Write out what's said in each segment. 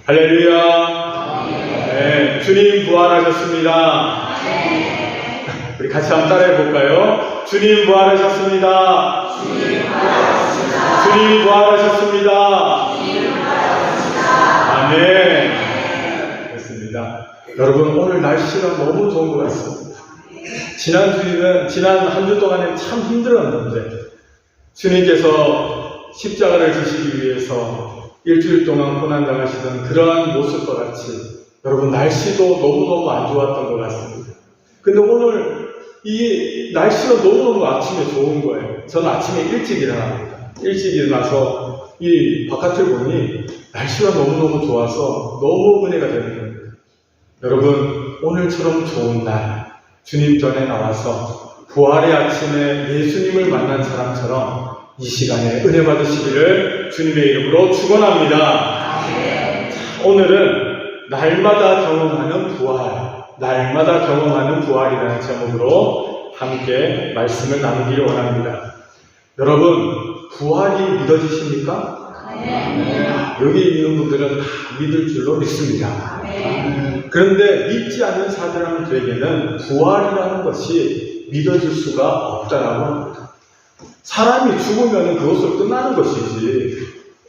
할렐루야. 네, 주님 부활하셨습니다. 우리 같이 한번 따라해 볼까요? 주님 부활하셨습니다. 주님 부활하셨습니다. 아멘. 됐습니다. 여러분, 오늘 날씨가 너무 좋은 것 같습니다. 지난 한 주 동안에 참 힘들었는데 주님께서 십자가를 지시기 위해서 일주일 동안 고난당하시던 그러한 모습과 같이 여러분, 날씨도 너무너무 안 좋았던 것 같습니다. 근데 오늘 이 날씨가 너무너무 아침에 좋은 거예요. 저는 아침에 일찍 일어납니다. 일찍 일어나서 이 바깥을 보니 날씨가 너무너무 좋아서 너무 은혜가 되는 겁니다. 여러분, 오늘처럼 좋은 날 주님 전에 나와서 부활의 아침에 예수님을 만난 사람처럼 이 시간에 은혜 받으시기를 주님의 이름으로 축원합니다. 오늘은 날마다 경험하는 부활, 날마다 경험하는 부활이라는 제목으로 함께 말씀을 나누기를 원합니다. 여러분, 부활이 믿어지십니까? 여기 있는 분들은 다 믿을 줄로 믿습니다. 그런데 믿지 않는 사람들에게는 부활이라는 것이 믿어질 수가 없다라고 합니다. 사람이 죽으면 그것으로 끝나는 것이지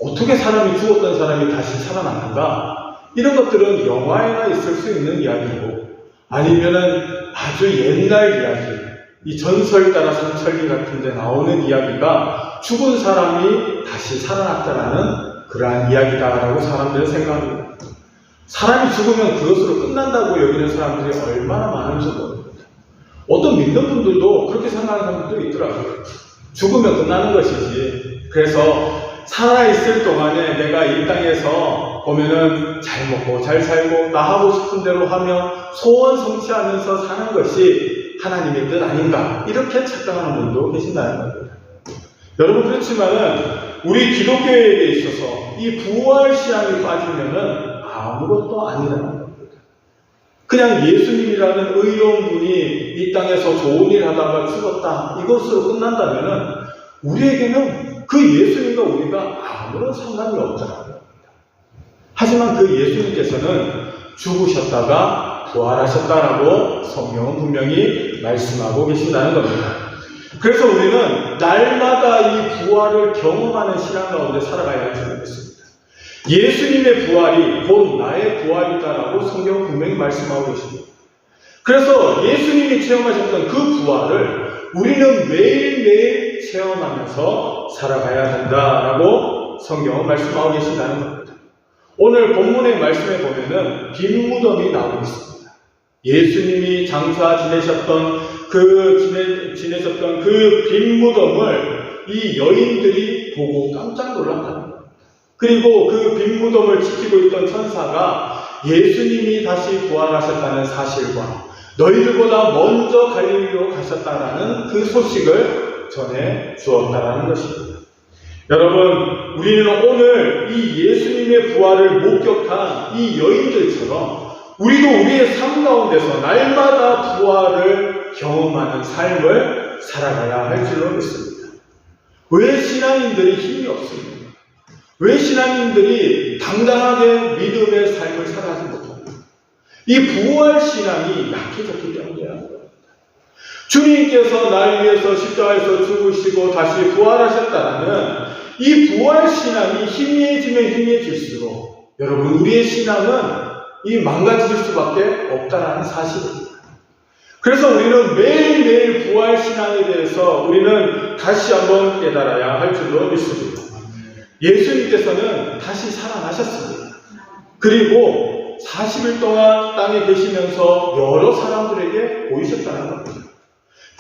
어떻게 사람이 죽었던 사람이 다시 살아나는가? 이런 것들은 영화에나 있을 수 있는 이야기고 아니면은 아주 옛날 이야기, 이 전설 따라 삼천리 같은 데 나오는 이야기가 죽은 사람이 다시 살아났다라는 그러한 이야기다라고 사람들은 생각합니다. 사람이 죽으면 그것으로 끝난다고 여기는 사람들이 얼마나 많은지 모릅니다. 어떤 믿는 분들도 그렇게 생각하는 사람들도 있더라고요. 죽으면 끝나는 것이지. 그래서 살아있을 동안에 내가 이 땅에서 보면은 잘 먹고 잘 살고 나 하고 싶은 대로 하며 소원 성취하면서 사는 것이 하나님의 뜻 아닌가, 이렇게 착각하는 분도 계신다는 겁니다. 여러분, 그렇지만은 우리 기독교에 있어서 이 부활 신앙이 빠지면은 아무것도 아니라는 겁니다. 그냥 예수님이라는 의로운 분이 이 땅에서 좋은 일 하다가 죽었다, 이것으로 끝난다면은 우리에게는 그 예수님과 우리가 아무런 상관이 없다는 겁니다. 하지만 그 예수님께서는 죽으셨다가 부활하셨다라고 성경은 분명히 말씀하고 계신다는 겁니다. 그래서 우리는 날마다 이 부활을 경험하는 신앙 가운데 살아가야 할 줄 믿습니다. 예수님의 부활이 곧 나의 부활이다라고 성경은 분명히 말씀하고 계십니다. 그래서 예수님이 체험하셨던 그 부활을 우리는 매일매일 체험하면서 살아가야 한다라고 성경은 말씀하고 계신다는 겁니다. 오늘 본문의 말씀에 보면은 빈 무덤이 나오고 있습니다. 예수님이 장사 지내셨던 그 빈 무덤을 이 여인들이 보고 깜짝 놀랐다는 겁니다. 그리고 그 빈 무덤을 지키고 있던 천사가 예수님이 다시 부활하셨다는 사실과 너희들보다 먼저 갈릴리로 가셨다라는 그 소식을 전해 주었다라는 것입니다. 여러분, 우리는 오늘 이 예수님의 부활을 목격한 이 여인들처럼 우리도 우리의 삶 가운데서 날마다 부활을 경험하는 삶을 살아가야 할 줄로 믿습니다. 왜 신앙인들이 힘이 없습니까? 왜 신앙인들이 당당하게 믿음의 삶을 살아가지 못합니까? 이 부활 신앙이 약해졌기 때문이라는 겁니다. 주님께서 날 위해서 십자가에서 죽으시고 다시 부활하셨다는 이 부활 신앙이 희미해지면 희미해질수록 여러분, 우리의 신앙은 이 망가질 수밖에 없다는 사실입니다. 그래서 우리는 매일매일 부활 신앙에 대해서 우리는 다시 한번 깨달아야 할 줄로 믿습니다. 예수님께서는 다시 살아나셨습니다. 그리고 40일 동안 땅에 계시면서 여러 사람들에게 보이셨다는 겁니다.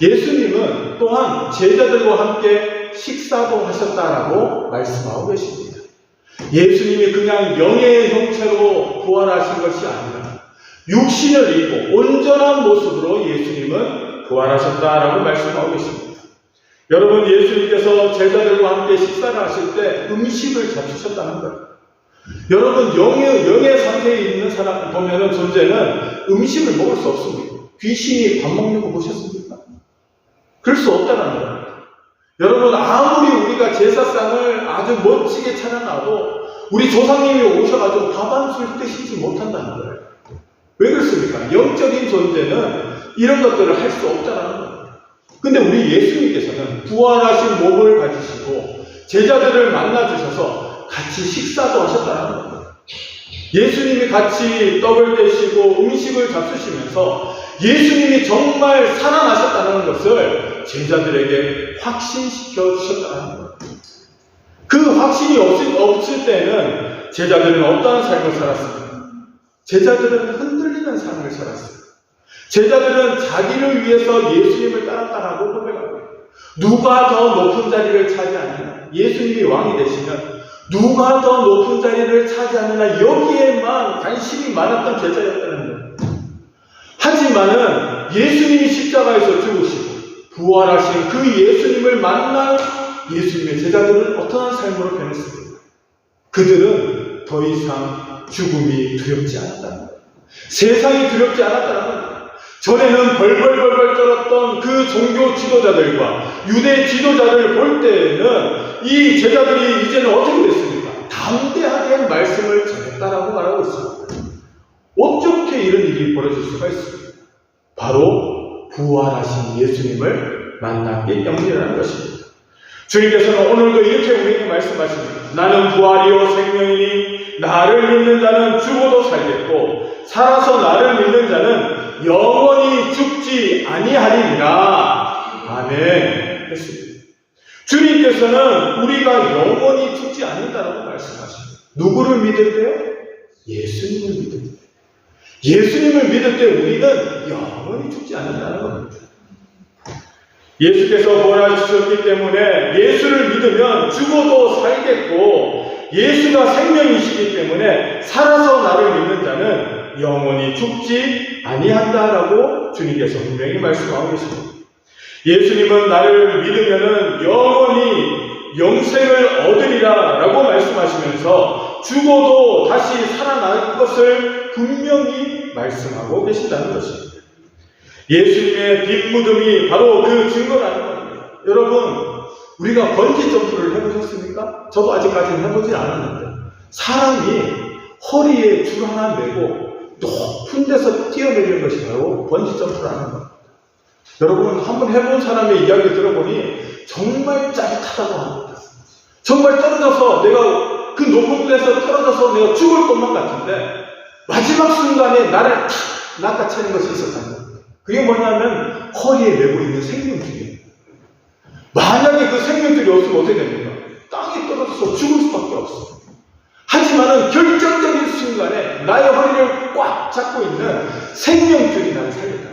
예수님은 또한 제자들과 함께 식사도 하셨다라고 말씀하고 계십니다. 예수님이 그냥 영의 형체로 부활하신 것이 아니라 육신을 입고 온전한 모습으로 예수님은 부활하셨다라고 말씀하고 계십니다. 여러분, 예수님께서 제자들과 함께 식사를 하실 때 음식을 잡수셨다는 거예요. 여러분, 영의 상태에 있는 사람 보면은 존재는 음식을 먹을 수 없습니다. 귀신이 밥 먹는 거 보셨습니까? 그럴 수 없다는 거예요. 여러분, 아무리 우리가 제사상을 아주 멋지게 차려놔도 우리 조상님이 오셔가지고 밥 한 술 드시지 못한다는 거예요. 왜 그렇습니까? 영적인 존재는 이런 것들을 할 수 없다는 거예요. 근데 우리 예수님께서는 부활하신 몸을 가지시고 제자들을 만나주셔서 같이 식사도 하셨다는 거예요. 예수님이 같이 떡을 떼시고 음식을 잡수시면서 예수님이 정말 살아나셨다는 것을 제자들에게 확신시켜 주셨다는 거예요. 그 확신이 없을 때는 제자들은 어떠한 삶을 살았습니까? 제자들은 흔들리는 삶을 살았어요. 제자들은 자기를 위해서 예수님을 따랐다라고 고백하고 누가 더 높은 자리를 차지하느냐, 예수님이 왕이 되시면 누가 더 높은 자리를 차지하느냐, 여기에만 관심이 많았던 제자였다는 거예요. 하지만은 예수님이 십자가에서 죽으시고 부활하신 그 예수님을 만난 예수님의 제자들은 어떠한 삶으로 변했습니까? 그들은 더 이상 죽음이 두렵지 않았다는 거예요. 세상이 두렵지 않았다는 거예요. 전에는 벌벌벌벌 떨었던 그 종교 지도자들과 유대 지도자들 볼 때에는 이 제자들이 이제는 어떻게 됐습니까? 담대하게 말씀을 전했다라고 말하고 있습니다. 어떻게 이런 일이 벌어질 수가 있습니까? 바로 부활하신 예수님을 만났기 때문이라는 것입니다. 주님께서는 오늘도 이렇게 우리에게 말씀하십니다. 나는 부활이요 생명이니 나를 믿는 자는 죽어도 살겠고 살아서 나를 믿는 자는 영원히 죽지 아니하리라. 아멘. 했습니다. 주님께서는 우리가 영원히 죽지 않는다라고 말씀하십니다. 누구를 믿을 때요? 예수님을 믿을 때. 예수님을 믿을 때 우리는 영원히 죽지 않는다는 겁니다. 예수께서 부활하셨기 때문에 예수를 믿으면 죽어도 살겠고 예수가 생명이시기 때문에 살아서 나를 믿는 자는 영원히 죽지 아니한다라고 주님께서 분명히 말씀하고 계십니다. 예수님은 나를 믿으면은 영원히 영생을 얻으리라 라고 말씀하시면서 죽어도 다시 살아날 것을 분명히 말씀하고 계신다는 것입니다. 예수님의 뒷무덤이 바로 그 증거라는 겁니다. 여러분, 우리가 번지 점프를 해보셨습니까? 저도 아직까지는 해보지 않았는데 사람이 허리에 줄 하나 메고 높은 데서 뛰어내리는 것이 바로 번지 점프라는 겁니다. 여러분, 한번 해본 사람의 이야기를 들어보니 정말 짜릿하다고 합니다. 정말 떨어져서 내가 그 높은 데서 떨어져서 내가 죽을 것만 같은데 마지막 순간에 나를 탁 낚아채는 것이 있었다는 겁니다. 그게 뭐냐면 허리에 메고 있는 생명줄이에요. 만약에 그 생명줄이 없으면 어떻게 됩니까? 땅에 떨어져서 죽을 수밖에 없어요. 하지만은 결정적인 순간에 나의 허리를 꽉 잡고 있는 생명줄이 나를 살린다.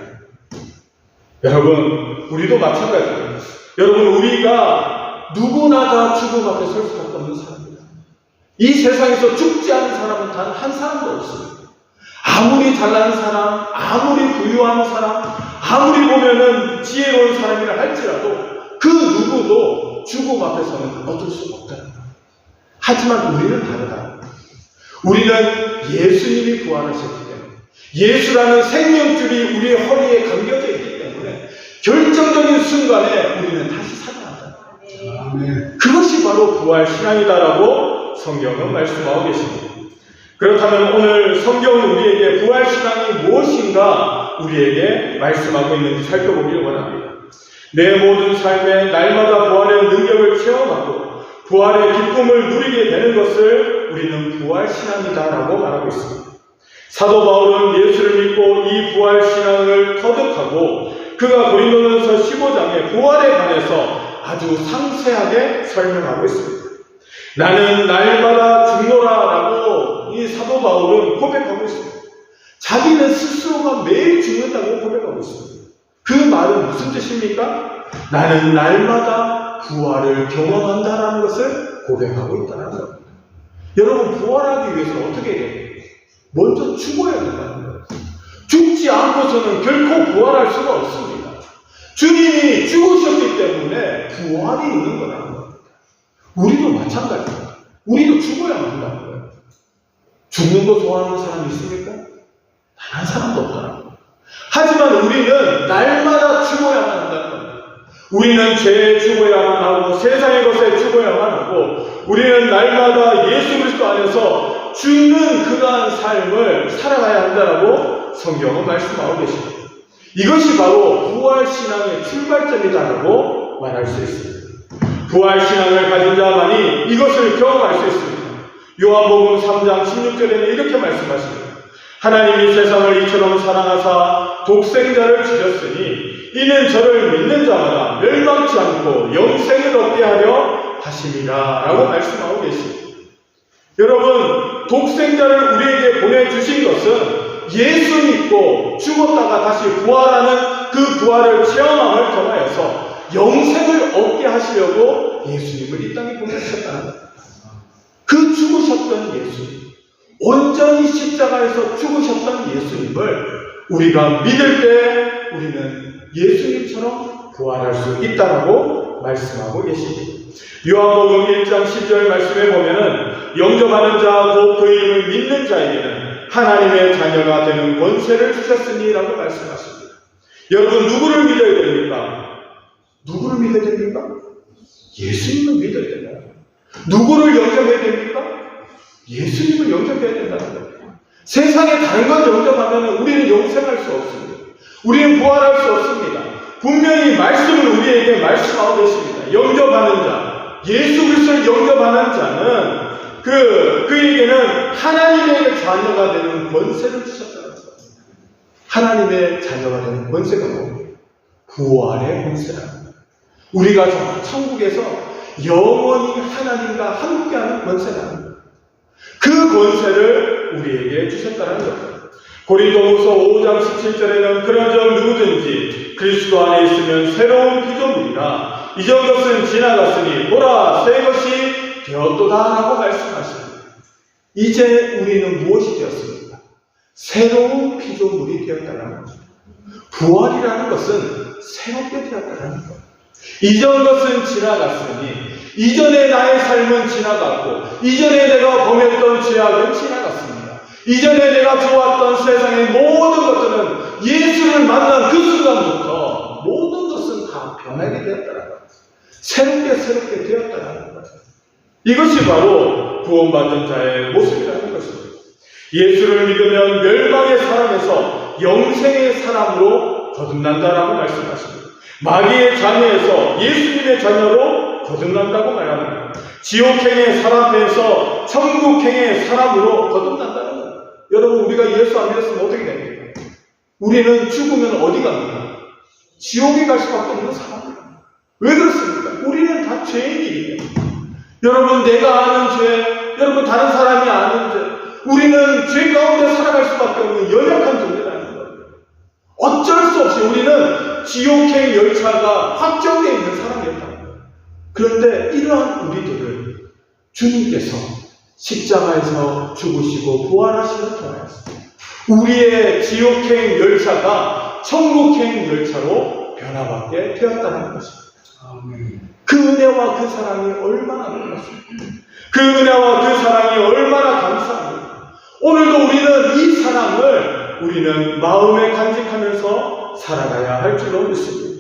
여러분, 우리도 마찬가지입니다. 여러분, 우리가 누구나 다 죽음 앞에 설 수밖에 없는 사람입니다. 이 세상에서 죽지 않은 사람은 단 한 사람도 없습니다. 아무리 잘난 사람, 아무리 부유한 사람, 아무리 보면은 지혜로운 사람이라 할지라도 그 누구도 죽음 앞에서는 어쩔 수 없다는 거예요. 하지만 우리는 다르다. 우리는 예수님이 부활하셨기 때문에 예수라는 생명줄이 우리의 허리에 감겨져 있기 때문에 결정적인 순간에 우리는 다시 살아난다. 그것이 바로 부활신앙이다라고 성경은 말씀하고 계십니다. 그렇다면 오늘 성경은 우리에게 부활신앙이 무엇인가 우리에게 말씀하고 있는지 살펴보기를 원합니다. 내 모든 삶에 날마다 부활의 능력을 체험하고 부활의 기쁨을 누리게 되는 것을 우리는 부활신앙이다라고 말하고 있습니다. 사도 바울은 예수를 믿고 이 부활신앙을 터득하고 그가 고린도전서 15장에 부활에 관해서 아주 상세하게 설명하고 있습니다. 나는 날마다 죽노라라고 이 사도 바울은 고백하고 있습니다. 자기는 스스로가 매일 죽는다고 고백하고 있습니다. 그 말은 무슨 뜻입니까? 나는 날마다 부활을 경험한다라는 것을 고백하고 있다는 겁니다. 여러분, 부활하기 위해서는 어떻게 해요? 먼저 죽어야 된다는 거예요. 죽지 않고서는 결코 부활할 수가 없습니다. 주님이 죽으셨기 때문에 부활이 있는 거라는 겁니다. 우리도 마찬가지입니다. 우리도 죽어야만 한다는 거예요. 죽는 거 좋아하는 사람이 있습니까? 단 한 사람도 없다는 거예요. 하지만 우리는 날마다 죽어야만 한다는 겁니다. 우리는 죄에 죽어야만 하고 세상의 것에 죽어야만 하고 우리는 날마다 예수 그리스도 안에서 죽는 그러한 삶을 살아가야 한다라고 성경은 말씀하고 계십니다. 이것이 바로 부활신앙의 출발점이다라고 말할 수 있습니다. 부활신앙을 가진 자만이 이것을 경험할 수 있습니다. 요한복음 3장 16절에는 이렇게 말씀하십니다. 하나님이 세상을 이처럼 사랑하사 독생자를 주셨으니 이는 저를 믿는 자마다 멸망치 않고 영생을 얻게 하려 하심이라 라고 말씀하고 계십니다. 여러분, 독생자를 우리에게 보내주신 것은 예수 믿고 죽었다가 다시 부활하는 그 부활을 체험함을 통하여서 영생을 얻게 하시려고 예수님을 이 땅에 보내주셨다는 것. 그 죽으셨던 예수님, 온전히 십자가에서 죽으셨던 예수님을 우리가 믿을 때 우리는 예수님처럼 부활할 수 있다라고 말씀하고 계십니다. 요한복음 1장 10절 말씀에 보면은 영접하는 자, 곧 그 이름을 믿는 자에게는 하나님의 자녀가 되는 권세를 주셨으니 라고 말씀하십니다. 여러분, 누구를 믿어야 됩니까? 누구를 믿어야 됩니까? 예수님을 믿어야 된다. 누구를 영접해야 됩니까? 예수님을 영접해야 된다는 거예요. 세상에 다른 것 영접하면 우리는 영생할 수 없습니다. 우리는 부활할 수 없습니다. 분명히 말씀을 우리에게 말씀하고 계십니다. 영접하는 자, 예수 그리스도를 영접하는 자는 그에게는 하나님의 자녀가 되는 권세를 주셨다는 거예요. 하나님의 자녀가 되는 권세가 뭡니까? 부활의 권세라는 거예요. 우리가 저 천국에서 영원히 하나님과 함께하는 권세라는 거예요. 그 권세를 우리에게 주셨다는 거예요. 고린도후서 5장 17절에는 그런즉 누구든지 그리스도 안에 있으면 새로운 피조물이라 이전 것은 지나갔으니 보라 새 것이 되었도다 라고 말씀하십니다. 이제 우리는 무엇이 되었습니까? 새로운 피조물이 되었다는 거죠. 부활이라는 것은 새롭게 되었다는 거예요. 이전 것은 지나갔으니 이전에 나의 삶은 지나갔고 이전에 내가 범했던 죄악은 지나갔습니다. 이전에 내가 좋았던 세상의 모든 것들은 예수를 만난 그 순간부터 모든 것은 다 변하게 되었다는 거예요. 새롭게 되었다는 거예요. 이것이 바로 구원받는 자의 모습이라는 것입니다. 예수를 믿으면 멸망의 사람에서 영생의 사람으로 거듭난다라고 말씀하십니다. 마귀의 자녀에서 예수님의 자녀로 거듭난다고 말합니다. 지옥행의 사람에서 천국행의 사람으로 거듭난다는 거예요. 여러분, 우리가 예수 안 믿었으면 어떻게 됩니까? 우리는 죽으면 어디 갑니까? 지옥에 갈 수밖에 없는 사람입니다. 왜 그렇습니까? 우리는 다 죄인이에요. 여러분, 내가 아는 죄, 여러분 다른 사람이 아는 죄, 우리는 죄 가운데 살아갈 수밖에 없는 연약한 존재라는 거예요. 어쩔 수 없이 우리는 지옥행 열차가 확정되어 있는 사람이었다. 그런데 이러한 우리들을 주님께서 십자가에서 죽으시고 부활하심을 통하여서 우리의 지옥행 열차가 천국행 열차로 변화받게 되었다는 것입니다. 그 은혜와 그 사랑이 얼마나 놀랍습니까? 그 은혜와 그 사랑이 얼마나 감사합니까? 오늘도 우리는 이 사랑을 우리는 마음에 간직하면서 살아가야 할 줄로 믿습니다.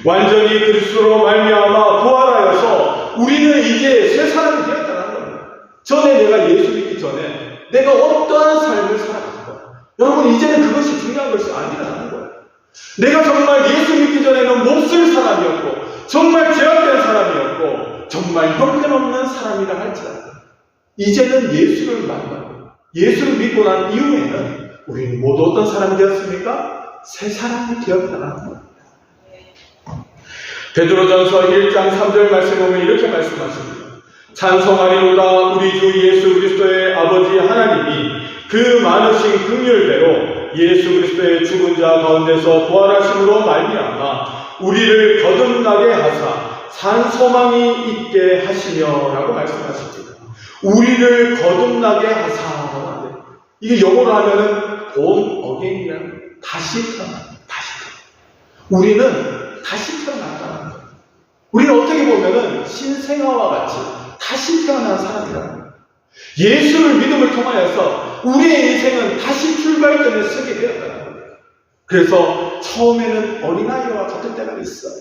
완전히 그리스도로 말미암아 부활하여서 우리는 이제 새 사람이 되었다는 겁니다. 전에 내가 예수 믿기 전에 내가 어떠한 삶을 살아갔고, 여러분 이제는 그것이 중요한 것이 아니라는 거예요. 내가 정말 예수 믿기 전에는 몹쓸 사람이었고 정말 죄악된 사람이었고 정말 형편없는 사람이라 할지라도 이제는 예수를 만나고 예수를 믿고 난 이후에는 우리는 모두 어떤 사람이 되었습니까? 새 사람이 되었다는 겁니다. 베드로전서 1장 3절 말씀 보면 이렇게 말씀하십니다. 찬송하리로다 우리 주 예수 그리스도의 아버지 하나님이 그 많으신 긍휼대로 예수 그리스도의 죽은 자 가운데서 부활하심으로 말미암아 우리를 거듭나게 하사 산 소망이 있게 하시며 라고 말씀하십니다. 우리를 거듭나게 하사. 이게 영어로 하면은 born again이라는 다시 태어나. 우리는 다시 태어났다는 거예요. 우리는 어떻게 보면은 신생아와 같이 다시 태어난 사람이라는 거예요. 예수를 믿음을 통하여서 우리의 인생은 다시 출발점에 서게 되었다는 거예요. 그래서 처음에는 어린아이와 같은 때가 있어요.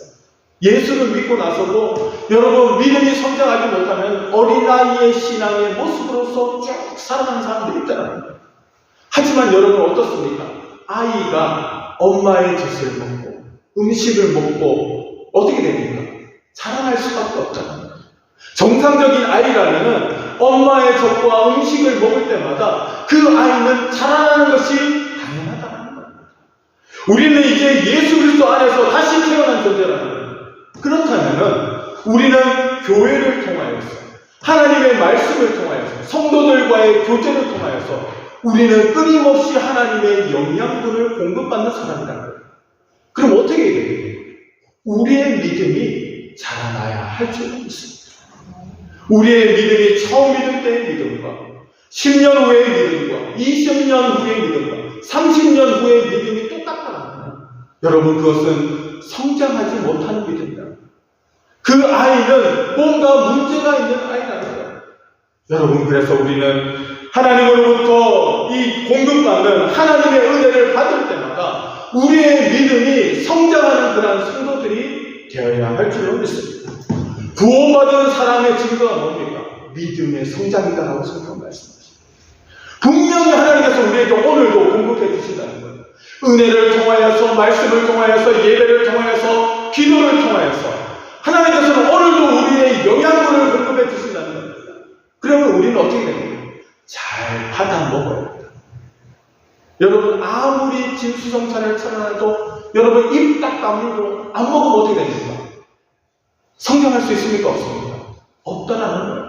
예수를 믿고 나서도 여러분 믿음이 성장하지 못하면 어린아이의 신앙의 모습으로서 쭉 살아가는 사람들이 있다는 거예요. 하지만 여러분 어떻습니까? 아이가 엄마의 젖을 먹고 음식을 먹고 어떻게 됩니까? 자라날 수밖에 없다는 거예요. 정상적인 아이라면 엄마의 젖과 음식을 먹을 때마다 그 아이는 자라나는 것이 당연하다는 거예요. 우리는 이제 예수 그리스도 안에서 다시 태어난 존재라는 거예요. 그렇다면 우리는 교회를 통하여서 하나님의 말씀을 통하여서 성도들과의 교제를 통하여서 우리는 끊임없이 하나님의 영양분을 공급받는 사람이라는 거예요. 그럼 어떻게 해야 돼요? 우리의 믿음이 자라나야 할 줄은 있습니다. 우리의 믿음이 처음 믿을 때의 믿음과 10년 후의 믿음과 20년 후의 믿음과 30년 후의 믿음이 똑같다면 여러분 그것은 성장하지 못하는 믿음이다. 그 아이는 뭔가 문제가 있는 아이라는 거예요. 여러분 그래서 우리는 하나님으로부터 이 공급받는 하나님의 은혜를 받을 때마다 우리의 믿음이 성장하는 그러한 성도들이 되어야 할 줄로 믿습니다. 구원받은 사람의 증거가 뭡니까? 믿음의 성장이다라고 성경 말씀하십니다. 분명히 하나님께서 우리에게 오늘도 공급해 주신다는 거예요. 은혜를 통하여서 말씀을 통하여서 예배를 통하여서 기도를 통하여서 하나님께서는 오늘도 우리의 영양분을 공급해 주신다는 겁니다. 그러면 우리는 어떻게 됩니까? 잘 받아 먹어야 합니다. 여러분 아무리 진수성찬을 차려놔도 여러분 입 딱 다물고 안 먹으면 어떻게 됩니까? 성장할 수 있습니까? 없습니까? 없다라는 거예요.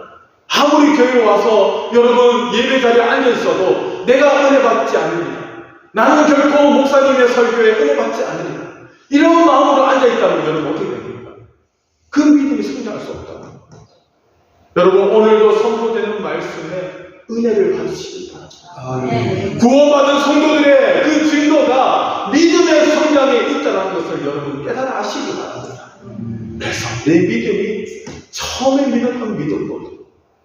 아무리 교회에 와서 여러분 예배 자리에 앉아 있어도 내가 은혜 받지 않으리라. 나는 결코 목사님의 설교에 은혜 받지 않으리라. 이런 마음으로 앉아 있다면 여러분 어떻게 됩니까? 그 믿음이 성장할 수 없다는 거예요. 여러분 오늘도 선포되는 말씀에 은혜를 받으시기 바랍니다. 구원받은 성도들의 그 증거가 믿음의 성장에 있다는 것을 여러분 깨달아 아시기 바랍니다. 그래서 내 믿음이 처음에 믿었던 믿음보다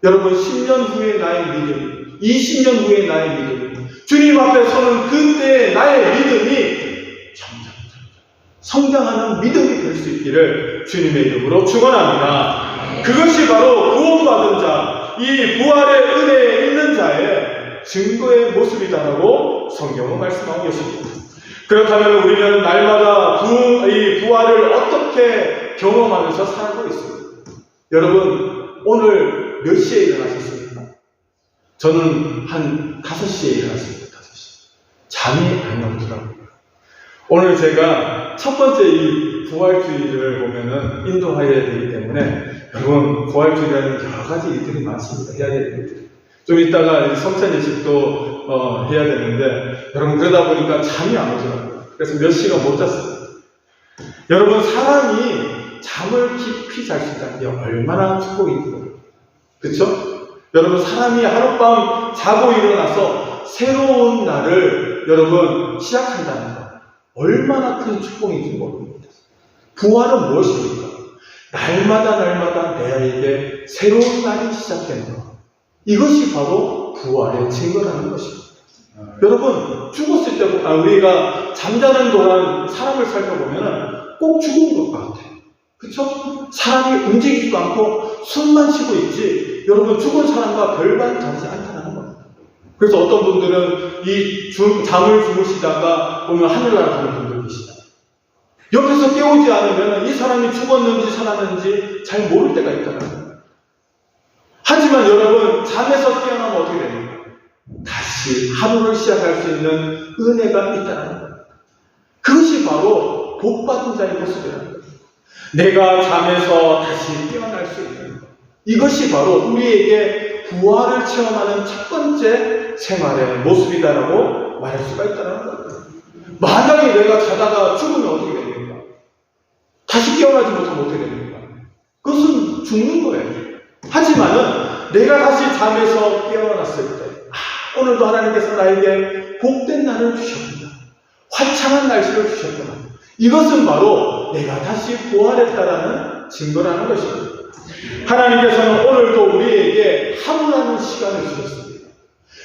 여러분 10년 후에 나의 믿음, 20년 후에 나의 믿음, 주님 앞에 서는 그때의 나의 믿음이 점점 성장하는 믿음이 될 수 있기를 주님의 이름으로 축원합니다. 그것이 바로 구원받은 자, 이 부활의 은혜에 있는 자의 증거의 모습이다라고 성경은 말씀하고 계십니다. 그렇다면 우리는 날마다 이 부활을 어떻게 경험하면서 살고 있습니다. 여러분 오늘 몇 시에 일어나셨습니까? 저는 한 5시에 일어났습니다. 5시. 잠이 안 오더라고요. 오늘 제가 첫 번째 이 부활주의를 보면은 인도해야 되기 때문에 여러분 부활주의라는 여러 가지 일들이 많습니다. 해야 될 일들이. 좀 이따가 성찬 예식도 해야 되는데 여러분 그러다 보니까 잠이 안 오더라고요. 그래서 몇 시간 못 잤어요. 여러분 사람이 잠을 깊이 잘 수 있다는 게 얼마나 축복이고 그렇죠? 여러분 사람이 하룻밤 자고 일어나서 새로운 날을 여러분 시작한다는 거 얼마나 큰 축복인지 모릅니다. 부활은 무엇입니까? 날마다 나에게 새로운 날이 시작되는 것. 이것이 바로 부활의 증거라는 것입니다. 여러분 죽었을 때 우리가 잠자는 동안 사람을 살펴보면 꼭 죽은 것 같아요. 그렇죠? 사람이 움직이지도 않고 숨만 쉬고 있지 여러분 죽은 사람과 별반 다르지 않다는 겁니다. 그래서 어떤 분들은 이 잠을 주무시다가 보면 하늘나라 가는 분들 계시다. 옆에서 깨우지 않으면 이 사람이 죽었는지 살았는지 잘 모를 때가 있다는 거예요. 하지만 여러분 잠에서 깨어나면 어떻게 됩니까? 다시 하루를 시작할 수 있는 은혜가 있다는 거예요. 그것이 바로 복받은 자의 모습이라는 거예요. 내가 잠에서 다시 깨어날 수 있는 것. 이것이 바로 우리에게 부활을 체험하는 첫 번째 생활의 모습이다라고 말할 수가 있다는 거예요. 만약에 내가 자다가 죽으면 어떻게 됩니까? 다시 깨어나지 못하면 어떻게 됩니까? 그것은 죽는 거예요. 하지만은 내가 다시 잠에서 깨어났을 때 오늘도 하나님께서 나에게 복된 날을 주셨구나. 화창한 날씨를 주셨구나. 이것은 바로 내가 다시 부활했다라는 증거라는 것입니다. 하나님께서는 오늘도 우리에게 하루라는 시간을 주셨습니다.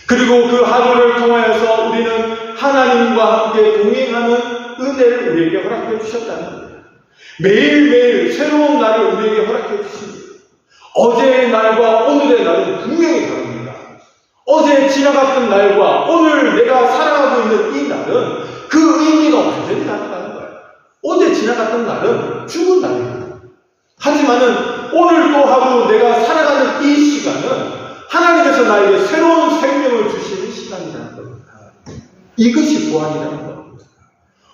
그리고 그 하루를 통하여서 우리는 하나님과 함께 동행하는 은혜를 우리에게 허락해 주셨다는 거예요. 매일매일 새로운 날을 우리에게 허락해 주십니다. 어제의 날과 오늘의 날은 분명히 다릅니다. 어제 지나갔던 날과 오늘 내가 살아가고 있는 이 날은 그 의미가 완전히 다르다는 거예요. 어제 지나갔던 날은 죽은 날입니다. 하지만은 오늘 또 하루 내가 살아가는 이 시간은 하나님께서 나에게 새로운 생명을 주시는 시간이라는 겁니다. 이것이 부활이라는 겁니다.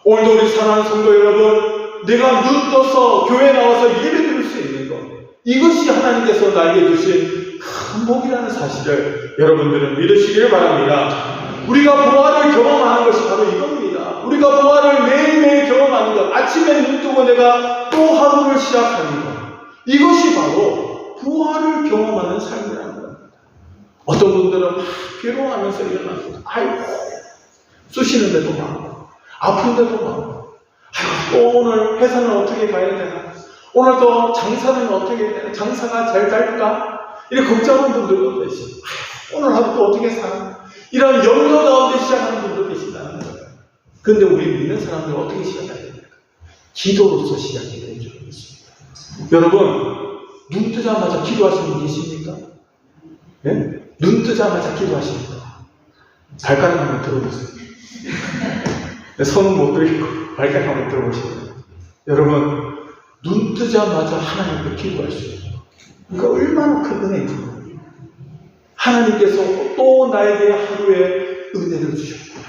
오늘도 우리 사랑하는 성도 여러분, 내가 눈 떠서 교회 나와서 예배 드릴 수 있는 것, 이것이 하나님께서 나에게 주신 큰 복이라는 사실을 여러분들은 믿으시길 바랍니다. 우리가 부활을 경험하는 것이 바로 이겁니다. 우리가 부활을 매일매일 경험하는 것, 아침에 눈 뜨고 내가 또 하루를 시작하는 것, 이것이 바로 부활을 경험하는 삶이라는 겁니다. 어떤 분들은 괴로워하면서 일어나고, 아이고, 쑤시는 데도 많고, 아픈 데도 많고, 아이고, 또 오늘 회사는 어떻게 가야 되나? 오늘 또 장사는 어떻게 해야 되나? 장사가 잘 될까? 이렇게 걱정하는 분들도 계시고, 오늘 하루 또 어떻게 사나? 이런 염려 가운데 시작하는 분도 계신다는 거예요. 그런데 우리 믿는 사람들은 어떻게 시작해야 됩니까? 기도로서 시작해야 되는 줄 믿습니다. 여러분, 눈 뜨자마자 기도하시는 분 계십니까? 네? 눈 뜨자마자 기도하십니까? 발가락 한번 들어보세요. 손은 못 들고 발가락 한번 들어보시면 여러분, 눈 뜨자마자 하나님께 기도할 수 있어요. 이거 얼마나 큰 은혜인지. 하나님께서 또 나에게 하루의 은혜를 주셨구나.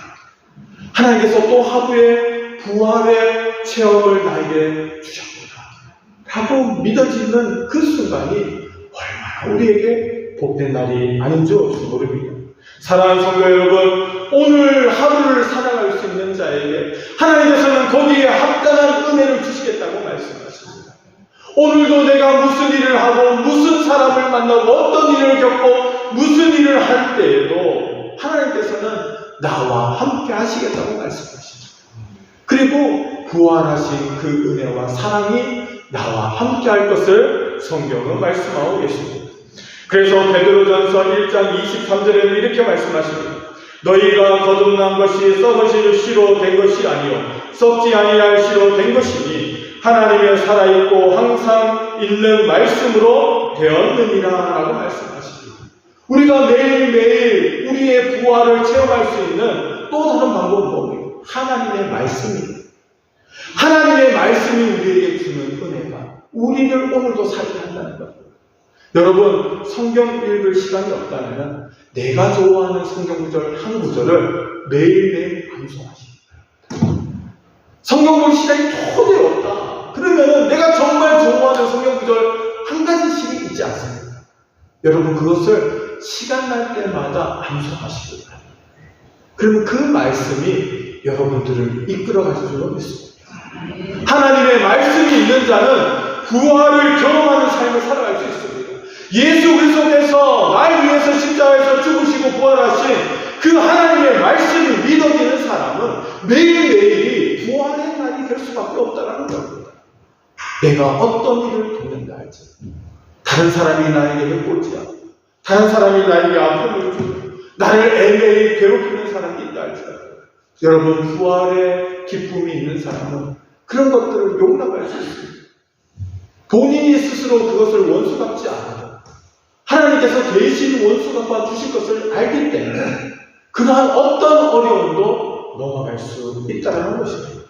하나님께서 또 하루의 부활의 체험을 나에게 주셨구나. 라고 믿어지는 그 순간이 얼마나 우리에게 복된 날이 아닌 줄 모릅니다. 사랑하는 성도 여러분, 오늘 하루를 살아갈 수 있는 자에게 하나님께서는 거기에 합당한 은혜를 주시겠다고 말씀하십니다. 오늘도 내가 무슨 일을 하고 무슨 사람을 만나고 어떤 일을 겪고 무슨 일을 할 때에도 하나님께서는 나와 함께 하시겠다고 말씀하십니다. 그리고 부활하신 그 은혜와 사랑이 나와 함께 할 것을 성경은 말씀하고 계십니다. 그래서 베드로전서 1장 23절에는 이렇게 말씀하십니다. 너희가 거듭난 것이 썩어질 씨로 된 것이 아니요 썩지 아니할 씨로 된 것이니 하나님의 살아있고 항상 있는 말씀으로 되었느니라 라고 말씀하십니다. 우리가 매일매일 우리의 부활을 체험할 수 있는 또 다른 방법은 뭡니까? 하나님의 말씀입니다. 하나님의 말씀이 우리에게 주는 은혜가 우리를 오늘도 살게 한다는 겁니다. 여러분, 성경 읽을 시간이 없다면 내가 좋아하는 성경 구절 한 구절을 매일매일 암송하십니다. 성경 볼 시간이 도저히 없다. 그러면은 내가 정말 좋아하는 성경 구절 한 가지씩 있지 않습니까? 여러분, 그것을 시간 날 때마다 암송하시기 바랍니다. 그러면 그 말씀이 여러분들을 이끌어갈 줄로 믿습니다. 하나님의 말씀이 있는 자는 부활을 경험하는 삶을 살아갈 수 있습니다. 예수 그리스도께서 날 위해서 십자가에서 죽으시고 부활하신 그 하나님의 말씀이 믿어지는 사람은 매일매일이 부활의 날이 될 수밖에 없다는 겁니다. 내가 어떤 일을 겪는다 할지, 다른 사람이 나에게 해코지하고 다른 사람이 나에게 아픔을 주고 나를 애매히 괴롭히는 사람이 있다 할지라도 여러분, 부활의 기쁨이 있는 사람은 그런 것들을 용납할 수 있습니다. 본인이 스스로 그것을 원수 갚지 않아도 하나님께서 대신 원수 갚아 주실 것을 알기 때문에 그러한 어떤 어려움도 넘어갈 수 있다는 것입니다.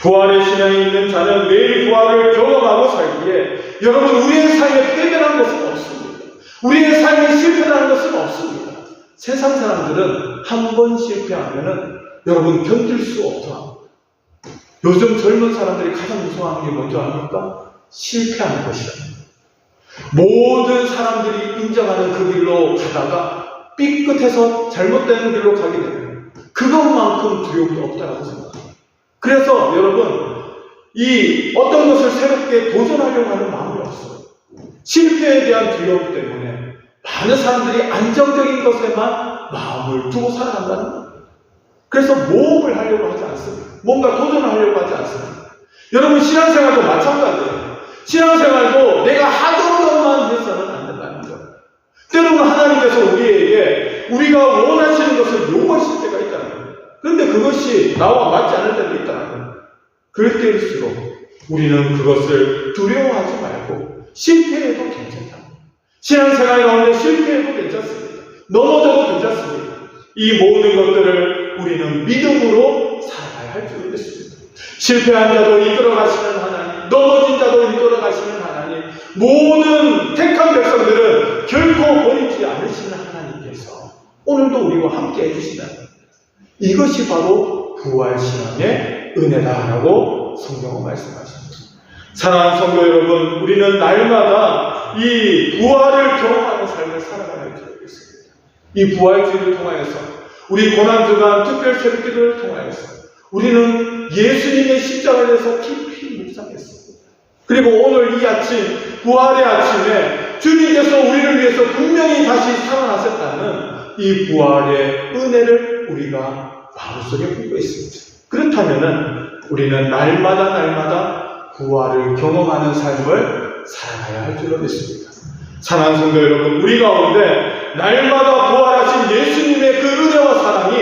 부활의 신앙이 있는 자는 매일 부활을 경험하고 살기에 여러분, 우리의 삶에 패배라는 것은 없습니다. 우리의 삶에 실패라는 것은 없습니다. 세상 사람들은 한 번 실패하면은 여러분 견딜 수 없다. 요즘 젊은 사람들이 가장 무서워하는 게 뭔지 아십니까? 실패하는 것이다. 모든 사람들이 인정하는 그 길로 가다가 삐끗해서 잘못된 길로 가게 되면 그것만큼 두려운 게 없다고 생각합니다. 그래서 여러분, 이 어떤 것을 새롭게 도전하려고 하는 마음이 없어요. 실패에 대한 두려움 때문에 많은 사람들이 안정적인 것에만 마음을 두고 살아간다는 겁니다. 그래서 모험을 하려고 하지 않습니다. 뭔가 도전을 하려고 하지 않습니다. 여러분, 신앙생활도 마찬가지예요. 신앙생활도 내가 하던 것만 해서는 안 된다는 거예요. 때로는 하나님께서 우리에게 우리가 원하시는 것을 요구하실 때가 있다는 거예요. 그런데 그것이 나와 맞지 않을 때도 있다는 거예요. 그럴 때일수록 우리는 그것을 두려워하지 말고 실패해도 괜찮다. 신앙생활 가운데 실패해도 괜찮습니다. 넘어져도 괜찮습니다. 이 모든 것들을 우리는 믿음으로 살아가야 할 줄 믿습니다. 실패한 자도 이끌어 가시는 하나님, 넘어진 자도 이끌어 가시는 하나님, 모든 택한 백성들은 결코 버리지 않으시는 하나님께서 오늘도 우리와 함께 해주시다. 이것이 바로 부활신앙의 은혜다라고 성경은 말씀하십니다. 사랑하는 성도 여러분, 우리는 날마다 이 부활을 경험하는 삶을 살아가야 할 줄 믿습니다. 이 부활주의를 통하여서 우리 고난주간 특별 새벽기도를 통하여서 우리는 예수님의 십자가에 대해서 깊이 묵상했습니다. 그리고 오늘 이 아침, 부활의 아침에 주님께서 우리를 위해서 분명히 다시 살아나셨다는 이 부활의 은혜를 우리가 마음속에 품고 있습니다. 그렇다면 우리는 날마다 부활을 경험하는 삶을 살아가야 할 줄로 믿습니다. 사랑하는 성도 여러분, 우리 가운데 날마다 부활하신 예수님의 그 은혜와 사랑이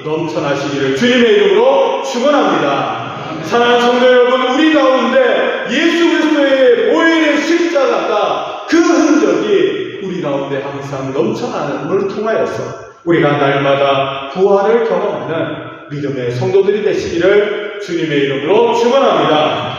넘쳐나시기를 주님의 이름으로 축원합니다. 사랑하는 성도 여러분, 우리 가운데 예수 그리스도의 보혈의 십자가가 그 흔적이 우리 가운데 항상 넘쳐나는걸 통하여서 우리가 날마다 부활을 경험하는 믿음의 성도들이 되시기를 주님의 이름으로 축원합니다.